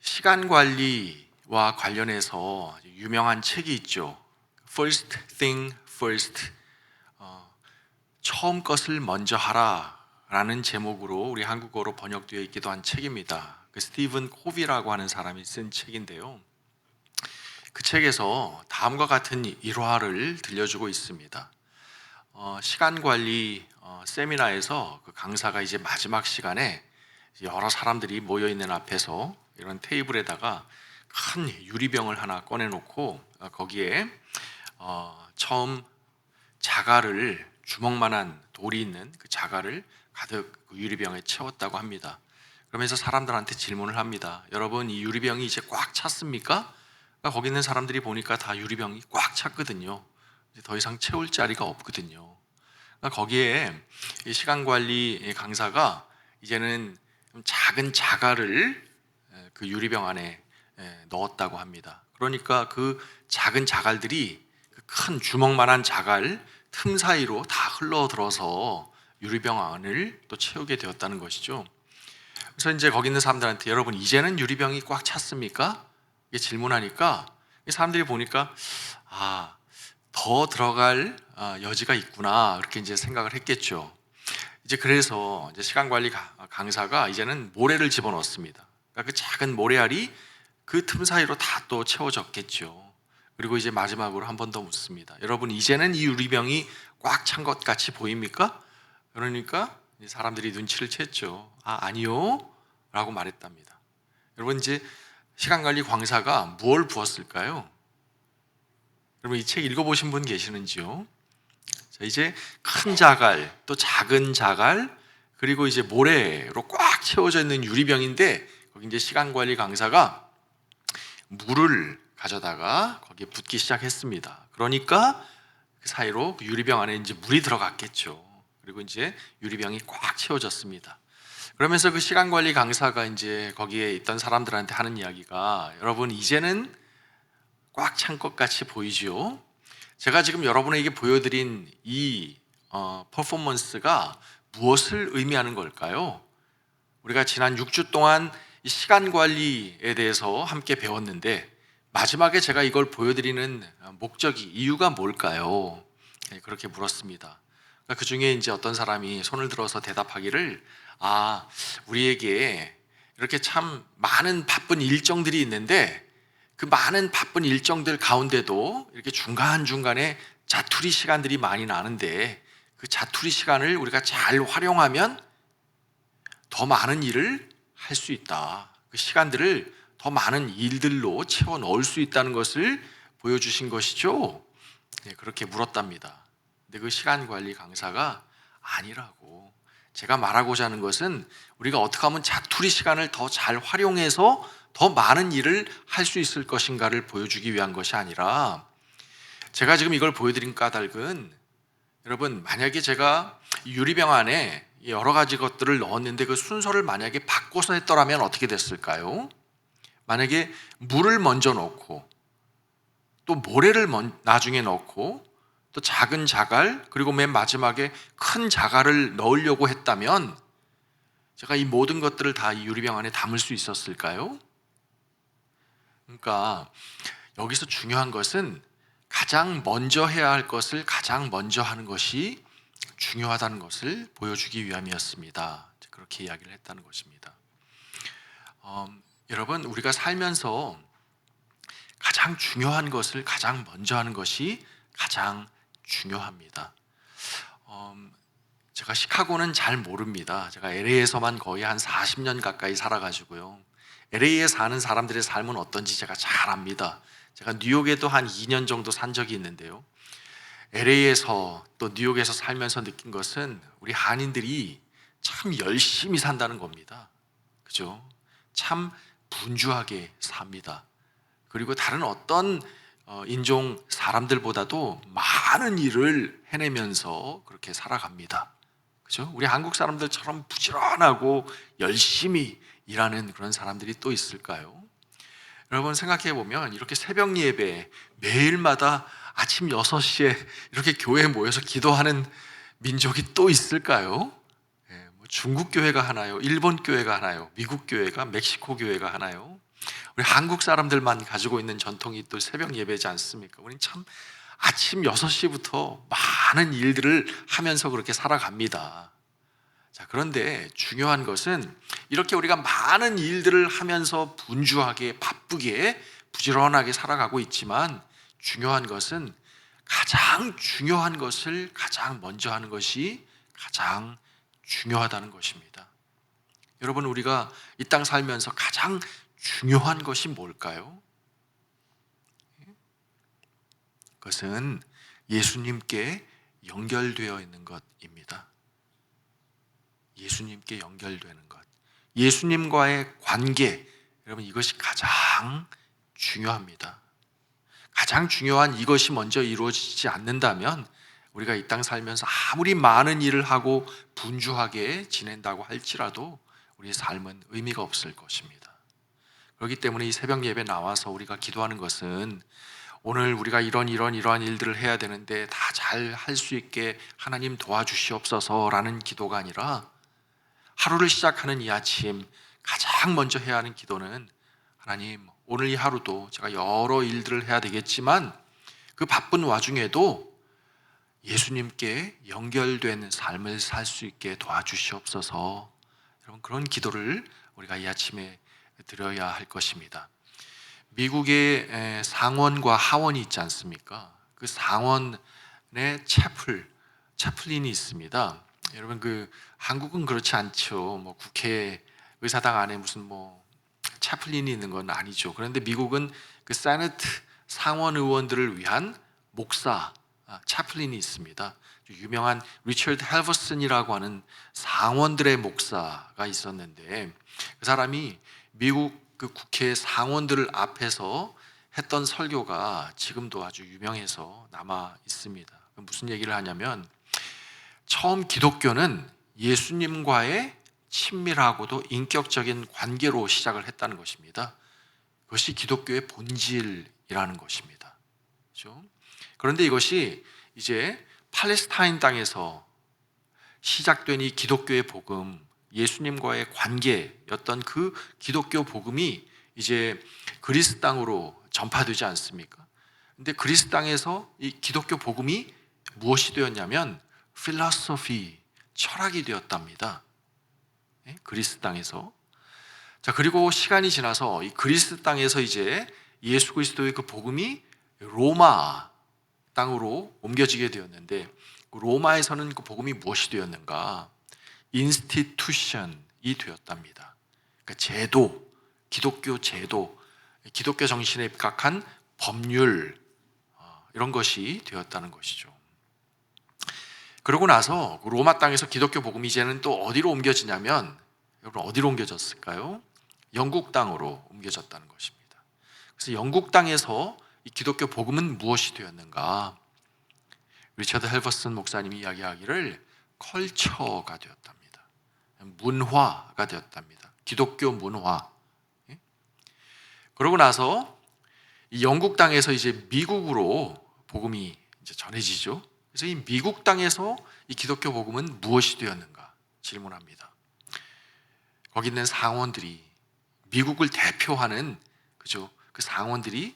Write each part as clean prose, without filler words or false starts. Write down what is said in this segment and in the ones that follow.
시간 관리와 관련해서 유명한 책이 있죠. First thing first. 처음 것을 먼저 하라라는 제목으로 우리 한국어로 번역되어 있기도 한 책입니다. 그 스티븐 코비라고 하는 사람이 쓴 책인데요. 그 책에서 다음과 같은 일화를 들려주고 있습니다. 시간 관리 세미나에서 그 강사가 이제 마지막 시간에 여러 사람들이 모여 있는 앞에서 이런 테이블에다가 큰 유리병을 하나 꺼내놓고 거기에 처음 자갈을 주먹만한 돌이 있는 그 자갈을 가득 그 유리병에 채웠다고 합니다. 그러면서 사람들한테 질문을 합니다. 여러분, 이 유리병이 이제 꽉 찼습니까? 거기 있는 사람들이 보니까 다 유리병이 꽉 찼거든요. 이제 더 이상 채울 자리가 없거든요. 거기에 이 시간 관리 강사가 이제는 작은 자갈을 그 유리병 안에 넣었다고 합니다. 그러니까 그 작은 자갈들이 그 큰 주먹만한 자갈 틈 사이로 다 흘러들어서 유리병 안을 또 채우게 되었다는 것이죠. 그래서 이제 거기 있는 사람들한테 여러분, 이제는 유리병이 꽉 찼습니까? 이게 질문하니까 사람들이 보니까 더 들어갈 여지가 있구나, 그렇게 이제 생각을 했겠죠. 이제 그래서 이제 시간 관리 강사가 이제는 모래를 집어넣습니다. 그러니까 그 작은 모래알이 그 틈 사이로 다 또 채워졌겠죠. 그리고 이제 마지막으로 한 번 더 묻습니다. 여러분, 이제는 이 유리병이 꽉 찬 것 같이 보입니까? 그러니까 사람들이 눈치를 챘죠. 아니요 라고 말했답니다. 여러분, 이제 시간 관리 강사가 무엇을 부었을까요? 여러분, 이 책 읽어보신 분 계시는지요? 자, 이제 큰 자갈, 또 작은 자갈, 그리고 이제 모래로 꽉 채워져 있는 유리병인데 거기 이제 시간 관리 강사가 물을 가져다가 거기에 붓기 시작했습니다. 그러니까 그 사이로 그 유리병 안에 이제 물이 들어갔겠죠. 그리고 이제 유리병이 꽉 채워졌습니다. 그러면서 그 시간 관리 강사가 이제 거기에 있던 사람들한테 하는 이야기가, 여러분, 이제는 꽉 찬 것 같이 보이지요? 제가 지금 여러분에게 보여드린 이 퍼포먼스가 무엇을 의미하는 걸까요? 우리가 지난 6주 동안 이 시간 관리에 대해서 함께 배웠는데 마지막에 제가 이걸 보여드리는 목적이, 이유가 뭘까요? 그렇게 물었습니다. 그 중에 이제 어떤 사람이 손을 들어서 대답하기를, 우리에게 이렇게 참 많은 바쁜 일정들이 있는데 그 많은 바쁜 일정들 가운데도 이렇게 중간중간에 자투리 시간들이 많이 나는데 그 자투리 시간을 우리가 잘 활용하면 더 많은 일을 할 수 있다. 그 시간들을 더 많은 일들로 채워 넣을 수 있다는 것을 보여주신 것이죠. 그렇게 물었답니다. 근데 그 시간 관리 강사가 아니라고, 제가 말하고자 하는 것은 우리가 어떻게 하면 자투리 시간을 더 잘 활용해서 더 많은 일을 할 수 있을 것인가를 보여주기 위한 것이 아니라, 제가 지금 이걸 보여드린 까닭은, 여러분, 만약에 제가 유리병 안에 여러 가지 것들을 넣었는데 그 순서를 만약에 바꿔서 했더라면 어떻게 됐을까요? 만약에 물을 먼저 넣고 또 모래를 나중에 넣고 또 작은 자갈, 그리고 맨 마지막에 큰 자갈을 넣으려고 했다면 제가 이 모든 것들을 다 이 유리병 안에 담을 수 있었을까요? 그러니까 여기서 중요한 것은 가장 먼저 해야 할 것을 가장 먼저 하는 것이 중요하다는 것을 보여주기 위함이었습니다. 그렇게 이야기를 했다는 것입니다. 여러분, 우리가 살면서 가장 중요한 것을 가장 먼저 하는 것이 가장 중요합니다. 제가 시카고는 잘 모릅니다. 제가 LA에서만 거의 한 40년 가까이 살아가지고요. LA에 사는 사람들의 삶은 어떤지 제가 잘 압니다. 제가 뉴욕에도 한 2년 정도 산 적이 있는데요. LA에서 또 뉴욕에서 살면서 느낀 것은 우리 한인들이 참 열심히 산다는 겁니다. 그죠? 참 분주하게 삽니다. 그리고 다른 어떤 인종 사람들보다도 많은 일을 해내면서 그렇게 살아갑니다. 그죠? 우리 한국 사람들처럼 부지런하고 열심히 일하는 그런 사람들이 또 있을까요? 여러분, 생각해 보면 이렇게 새벽 예배 매일마다 아침 6시에 이렇게 교회에 모여서 기도하는 민족이 또 있을까요? 중국 교회가 하나요? 일본 교회가 하나요? 미국 교회가, 멕시코 교회가 하나요? 우리 한국 사람들만 가지고 있는 전통이 또 새벽 예배지 않습니까? 우리는 참 아침 6시부터 많은 일들을 하면서 그렇게 살아갑니다. 자, 그런데 중요한 것은 이렇게 우리가 많은 일들을 하면서 분주하게 바쁘게 부지런하게 살아가고 있지만 중요한 것은 가장 중요한 것을 가장 먼저 하는 것이 가장 중요하다는 것입니다. 여러분, 우리가 이 땅 살면서 가장 중요한 것이 뭘까요? 그것은 예수님께 연결되어 있는 것입니다. 예수님께 연결되는 것. 예수님과의 관계. 여러분, 이것이 가장 중요합니다. 가장 중요한 이것이 먼저 이루어지지 않는다면 우리가 이 땅 살면서 아무리 많은 일을 하고 분주하게 지낸다고 할지라도 우리의 삶은 의미가 없을 것입니다. 그렇기 때문에 이 새벽 예배 나와서 우리가 기도하는 것은 오늘 우리가 이러한 일들을 해야 되는데 다 잘 할 수 있게 하나님 도와주시옵소서라는 기도가 아니라 하루를 시작하는 이 아침 가장 먼저 해야 하는 기도는 하나님, 오늘 이 하루도 제가 여러 일들을 해야 되겠지만 그 바쁜 와중에도 예수님께 연결된 삶을 살 수 있게 도와주시옵소서. 여러분, 그런 기도를 우리가 이 아침에 드려야 할 것입니다. 미국의 상원과 하원이 있지 않습니까? 그 상원에 채플린이 있습니다. 여러분, 그 한국은 그렇지 않죠. 뭐 국회 의사당 안에 무슨 뭐 채플린이 있는 건 아니죠. 그런데 미국은 그 세네트 상원 의원들을 위한 목사 채플린이 있습니다. 유명한 리처드 헬버슨이라고 하는 상원들의 목사가 있었는데 그 사람이 미국 그 국회 상원들 앞에서 했던 설교가 지금도 아주 유명해서 남아 있습니다. 무슨 얘기를 하냐면 처음 기독교는 예수님과의 친밀하고도 인격적인 관계로 시작을 했다는 것입니다. 그것이 기독교의 본질이라는 것입니다. 그렇죠? 그런데 이것이 이제 팔레스타인 땅에서 시작된 이 기독교의 복음, 예수님과의 관계였던 그 기독교 복음이 이제 그리스 땅으로 전파되지 않습니까? 근데 그리스 땅에서 이 기독교 복음이 무엇이 되었냐면 필로소피, 철학이 되었답니다. 그리스 땅에서. 자, 그리고 시간이 지나서 이 그리스 땅에서 이제 예수 그리스도의 그 복음이 로마 땅으로 옮겨지게 되었는데 로마에서는 그 복음이 무엇이 되었는가? 인스티튜션이 되었답니다. 그러니까 제도, 기독교 제도, 기독교 정신에 입각한 법률 이런 것이 되었다는 것이죠. 그러고 나서 로마 땅에서 기독교 복음이 이제는 또 어디로 옮겨지냐면 여러분 어디로 옮겨졌을까요? 영국 땅으로 옮겨졌다는 것입니다. 그래서 영국 땅에서 이 기독교 복음은 무엇이 되었는가? 리처드 헬버슨 목사님이 이야기하기를 컬처가 되었답니다. 문화가 되었답니다. 기독교 문화. 그러고 나서 이 영국 땅에서 이제 미국으로 복음이 이제 전해지죠. 그래서 이 미국 땅에서 이 기독교 복음은 무엇이 되었는가 질문합니다. 거기 있는 상원들이 미국을 대표하는 그죠? 그 상원들이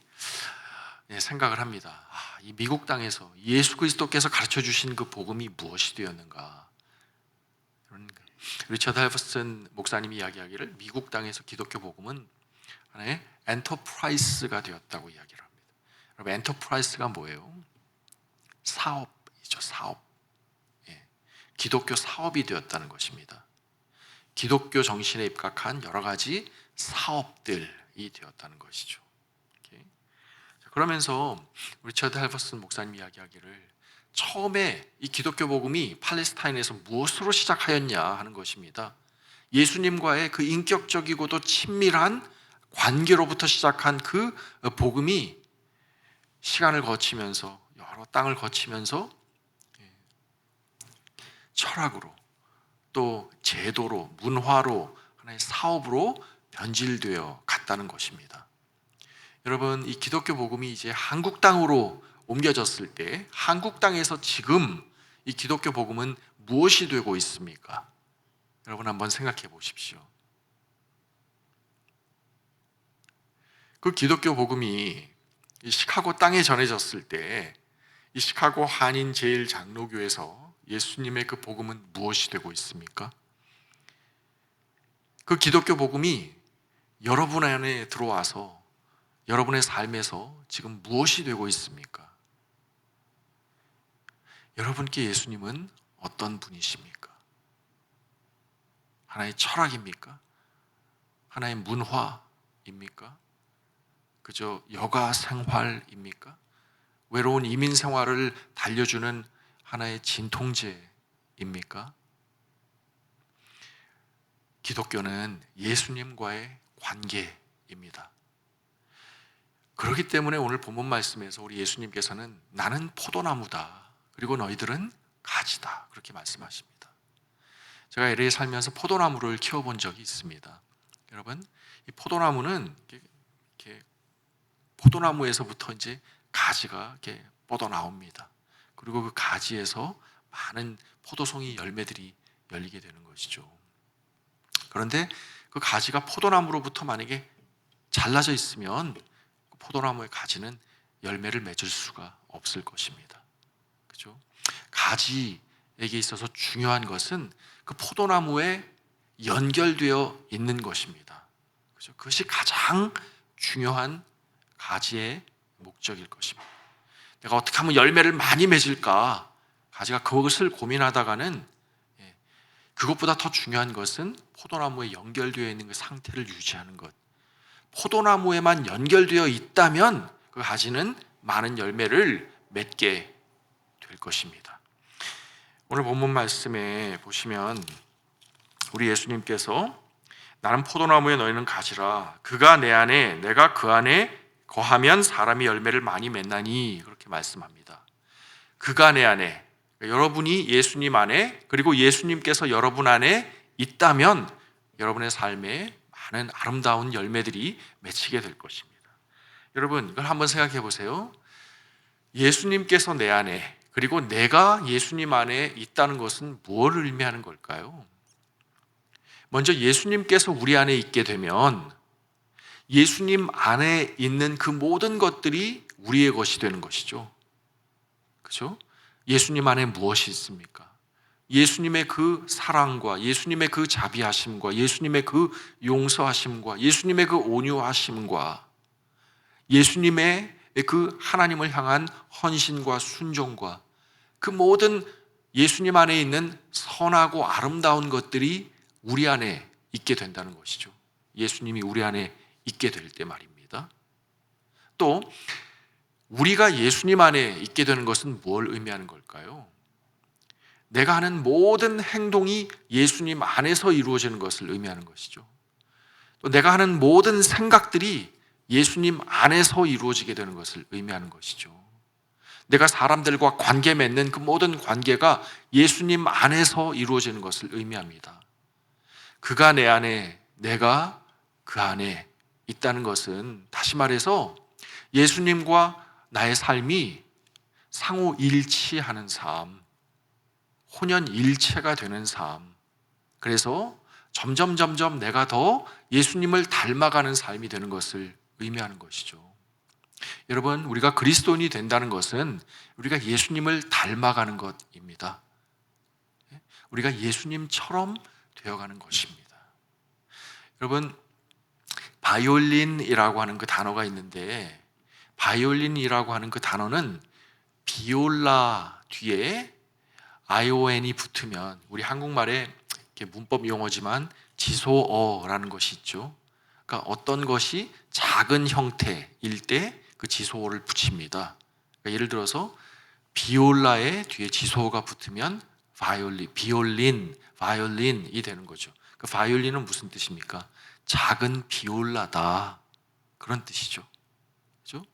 생각을 합니다. 이 미국 땅에서 예수 그리스도께서 가르쳐 주신 그 복음이 무엇이 되었는가? 리처드 헬버슨 목사님이 이야기하기를 미국 땅에서 기독교 복음은 하나의 엔터프라이스가 되었다고 이야기를 합니다. 여러분, 엔터프라이스가 뭐예요? 사업이죠, 사업. 기독교 사업이 되었다는 것입니다. 기독교 정신에 입각한 여러 가지 사업들이 되었다는 것이죠. 그러면서 리처드 헬버슨 목사님 이야기하기를 처음에 이 기독교 복음이 팔레스타인에서 무엇으로 시작하였냐 하는 것입니다. 예수님과의 그 인격적이고도 친밀한 관계로부터 시작한 그 복음이 시간을 거치면서 여러 땅을 거치면서 철학으로 또 제도로 문화로 하나의 사업으로 변질되어 갔다는 것입니다. 여러분, 이 기독교 복음이 이제 한국 땅으로 옮겨졌을 때 한국 땅에서 지금 이 기독교 복음은 무엇이 되고 있습니까? 여러분 한번 생각해 보십시오. 그 기독교 복음이 이 시카고 땅에 전해졌을 때 이 시카고 한인 제일 장로교에서 예수님의 그 복음은 무엇이 되고 있습니까? 그 기독교 복음이 여러분 안에 들어와서 여러분의 삶에서 지금 무엇이 되고 있습니까? 여러분께 예수님은 어떤 분이십니까? 하나의 철학입니까? 하나의 문화입니까? 그저 여가 생활입니까? 외로운 이민 생활을 달려주는 하나의 진통제입니까? 기독교는 예수님과의 관계입니다. 그렇기 때문에 오늘 본문 말씀에서 우리 예수님께서는 나는 포도나무다. 그리고 너희들은 가지다. 그렇게 말씀하십니다. 제가 LA 살면서 포도나무를 키워본 적이 있습니다. 여러분, 이 포도나무는 이렇게 포도나무에서부터 이제 가지가 이렇게 뻗어 나옵니다. 그리고 그 가지에서 많은 포도송이 열매들이 열리게 되는 것이죠. 그런데 그 가지가 포도나무로부터 만약에 잘라져 있으면 그 포도나무의 가지는 열매를 맺을 수가 없을 것입니다. 그죠? 가지에게 있어서 중요한 것은 그 포도나무에 연결되어 있는 것입니다. 그죠? 그것이 가장 중요한 가지의 목적일 것입니다. 내가 어떻게 하면 열매를 많이 맺을까? 가지가 그것을 고민하다가는 그것보다 더 중요한 것은 포도나무에 연결되어 있는 그 상태를 유지하는 것. 포도나무에만 연결되어 있다면 그 가지는 많은 열매를 맺게 될 것입니다. 오늘 본문 말씀에 보시면 우리 예수님께서 나는 포도나무에 너희는 가지라. 그가 내 안에 내가 그 안에 거하면 사람이 열매를 많이 맺나니 그렇게 말씀합니다. 그가 내 안에, 여러분이 예수님 안에 그리고 예수님께서 여러분 안에 있다면 여러분의 삶에 많은 아름다운 열매들이 맺히게 될 것입니다. 여러분, 이걸 한번 생각해 보세요. 예수님께서 내 안에 그리고 내가 예수님 안에 있다는 것은 무엇을 의미하는 걸까요? 먼저 예수님께서 우리 안에 있게 되면 예수님 안에 있는 그 모든 것들이 우리의 것이 되는 것이죠. 그렇죠? 예수님 안에 무엇이 있습니까? 예수님의 그 사랑과 예수님의 그 자비하심과 예수님의 그 용서하심과 예수님의 그 온유하심과 예수님의 그 하나님을 향한 헌신과 순종과 그 모든 예수님 안에 있는 선하고 아름다운 것들이 우리 안에 있게 된다는 것이죠. 예수님이 우리 안에 있게 될 때 말입니다. 또 우리가 예수님 안에 있게 되는 것은 뭘 의미하는 걸까요? 내가 하는 모든 행동이 예수님 안에서 이루어지는 것을 의미하는 것이죠. 또 내가 하는 모든 생각들이 예수님 안에서 이루어지게 되는 것을 의미하는 것이죠. 내가 사람들과 관계 맺는 그 모든 관계가 예수님 안에서 이루어지는 것을 의미합니다. 그가 내 안에, 내가 그 안에 있다는 것은 다시 말해서 예수님과 나의 삶이 상호 일치하는 삶, 혼연일체가 되는 삶. 그래서 점점 내가 더 예수님을 닮아가는 삶이 되는 것을 의미하는 것이죠. 여러분, 우리가 그리스도인이 된다는 것은 우리가 예수님을 닮아가는 것입니다. 우리가 예수님처럼 되어가는 것입니다. 여러분, 바이올린이라고 하는 그 단어가 있는데 바이올린이라고 하는 그 단어는 비올라 뒤에 ION이 붙으면 우리 한국말에 문법 용어지만 지소어라는 것이 있죠. 그러니까 어떤 것이 작은 형태일 때 그 지소어를 붙입니다. 그러니까 예를 들어서 비올라의 뒤에 지소어가 붙으면 바이올린이 되는 거죠. 그 바이올린은 무슨 뜻입니까? 작은 비올라다, 그런 뜻이죠. 그렇죠?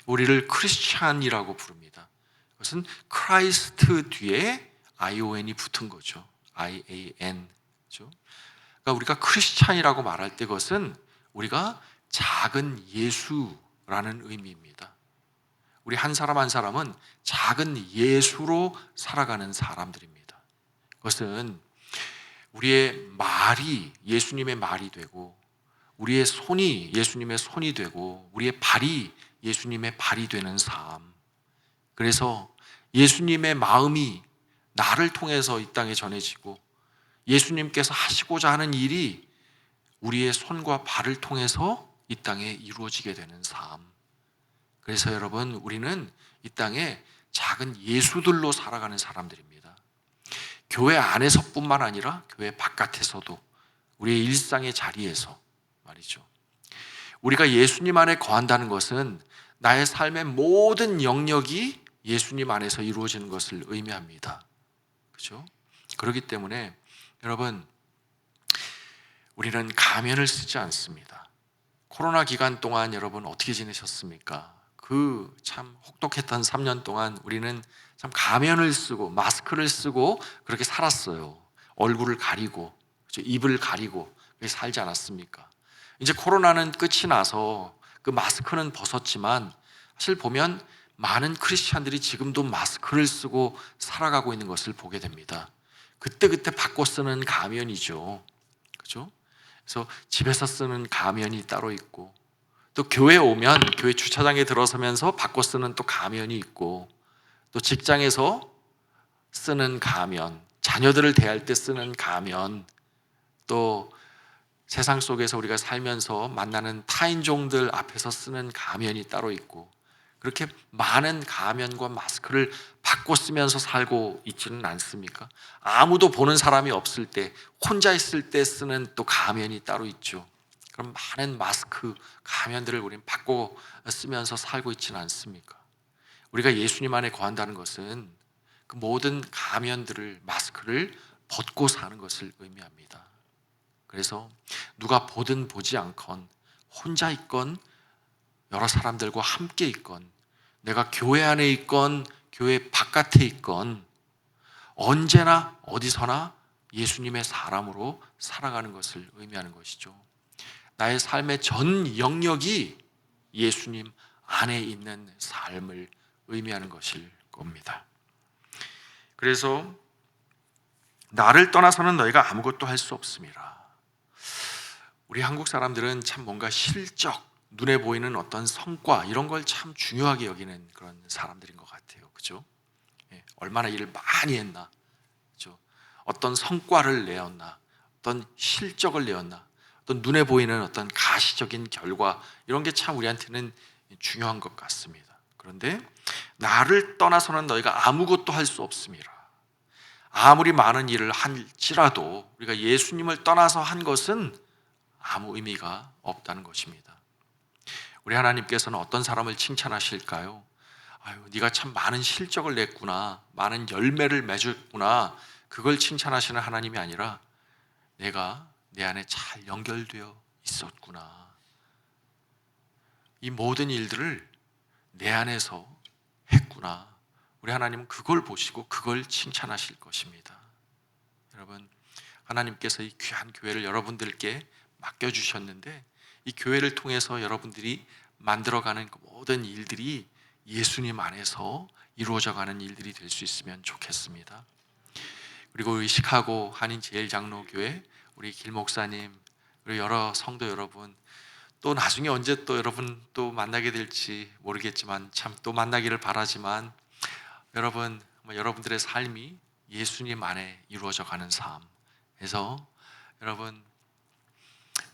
우리를 크리스찬이라고 부릅니다. 그것은 크라이스트 뒤에 ION이 붙은 거죠. IAN. 그렇죠? 그러니까 우리가 크리스찬이라고 말할 때 그것은 우리가 작은 예수라는 의미입니다. 우리 한 사람 한 사람은 작은 예수로 살아가는 사람들입니다. 그것은 우리의 말이 예수님의 말이 되고 우리의 손이 예수님의 손이 되고 우리의 발이 예수님의 발이 되는 삶. 그래서 예수님의 마음이 나를 통해서 이 땅에 전해지고 예수님께서 하시고자 하는 일이 우리의 손과 발을 통해서 이 땅에 이루어지게 되는 삶. 그래서 여러분, 우리는 이 땅에 작은 예수들로 살아가는 사람들입니다. 교회 안에서뿐만 아니라 교회 바깥에서도 우리의 일상의 자리에서 말이죠. 우리가 예수님 안에 거한다는 것은 나의 삶의 모든 영역이 예수님 안에서 이루어지는 것을 의미합니다. 그렇죠? 그렇기 때문에 여러분, 우리는 가면을 쓰지 않습니다. 코로나 기간 동안 여러분 어떻게 지내셨습니까? 그 참 혹독했던 3년 동안 우리는 참 가면을 쓰고 마스크를 쓰고 그렇게 살았어요. 얼굴을 가리고, 그렇죠? 입을 가리고 그렇게 살지 않았습니까? 이제 코로나는 끝이 나서 그 마스크는 벗었지만 사실 보면 많은 크리스찬들이 지금도 마스크를 쓰고 살아가고 있는 것을 보게 됩니다. 그때그때 바꿔 쓰는 가면이죠. 그렇죠? 그래서 집에서 쓰는 가면이 따로 있고, 또 교회에 오면 교회 주차장에 들어서면서 바꿔 쓰는 또 가면이 있고, 또 직장에서 쓰는 가면, 자녀들을 대할 때 쓰는 가면, 또 세상 속에서 우리가 살면서 만나는 타인종들 앞에서 쓰는 가면이 따로 있고, 그렇게 많은 가면과 마스크를 바꿔 쓰면서 살고 있지는 않습니까? 아무도 보는 사람이 없을 때, 혼자 있을 때 쓰는 또 가면이 따로 있죠. 그럼 많은 마스크, 가면들을 우리는 바꿔 쓰면서 살고 있지는 않습니까? 우리가 예수님 안에 거한다는 것은 그 모든 가면들을, 마스크를 벗고 사는 것을 의미합니다. 그래서 누가 보든 보지 않건, 혼자 있건 여러 사람들과 함께 있건, 내가 교회 안에 있건 교회 바깥에 있건 언제나 어디서나 예수님의 사람으로 살아가는 것을 의미하는 것이죠. 나의 삶의 전 영역이 예수님 안에 있는 삶을 의미하는 것일 겁니다. 그래서 나를 떠나서는 너희가 아무것도 할 수 없습니다. 우리 한국 사람들은 참 뭔가 실적, 눈에 보이는 어떤 성과 이런 걸 참 중요하게 여기는 그런 사람들인 것 같아요. 그죠? 얼마나 일을 많이 했나, 그죠? 어떤 성과를 내었나, 어떤 실적을 내었나, 어떤 눈에 보이는 어떤 가시적인 결과 이런 게 참 우리한테는 중요한 것 같습니다. 그런데 나를 떠나서는 너희가 아무것도 할 수 없습니다. 아무리 많은 일을 할지라도 우리가 예수님을 떠나서 한 것은 아무 의미가 없다는 것입니다. 우리 하나님께서는 어떤 사람을 칭찬하실까요? 아유, 네가 참 많은 실적을 냈구나, 많은 열매를 맺었구나, 그걸 칭찬하시는 하나님이 아니라 내가 내 안에 잘 연결되어 있었구나, 이 모든 일들을 내 안에서 했구나, 우리 하나님은 그걸 보시고 그걸 칭찬하실 것입니다. 여러분, 하나님께서 이 귀한 교회를 여러분들께 맡겨주셨는데 이 교회를 통해서 여러분들이 만들어가는 그 모든 일들이 예수님 안에서 이루어져가는 일들이 될 수 있으면 좋겠습니다. 그리고 우리 시카고 한인제일장로교회 우리 김 목사님, 그리고 여러 성도 여러분, 또 나중에 언제 또 여러분 또 만나게 될지 모르겠지만 참 또 만나기를 바라지만, 여러분 여러분들의 삶이 예수님 안에 이루어져 가는 삶, 그래서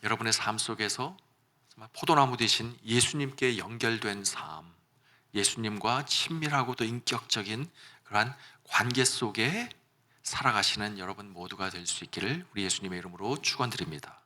여러분의 삶 속에서 정말 포도나무 되신 예수님께 연결된 삶, 예수님과 친밀하고도 인격적인 그러한 관계 속에 살아가시는 여러분 모두가 될 수 있기를 우리 예수님의 이름으로 축원드립니다.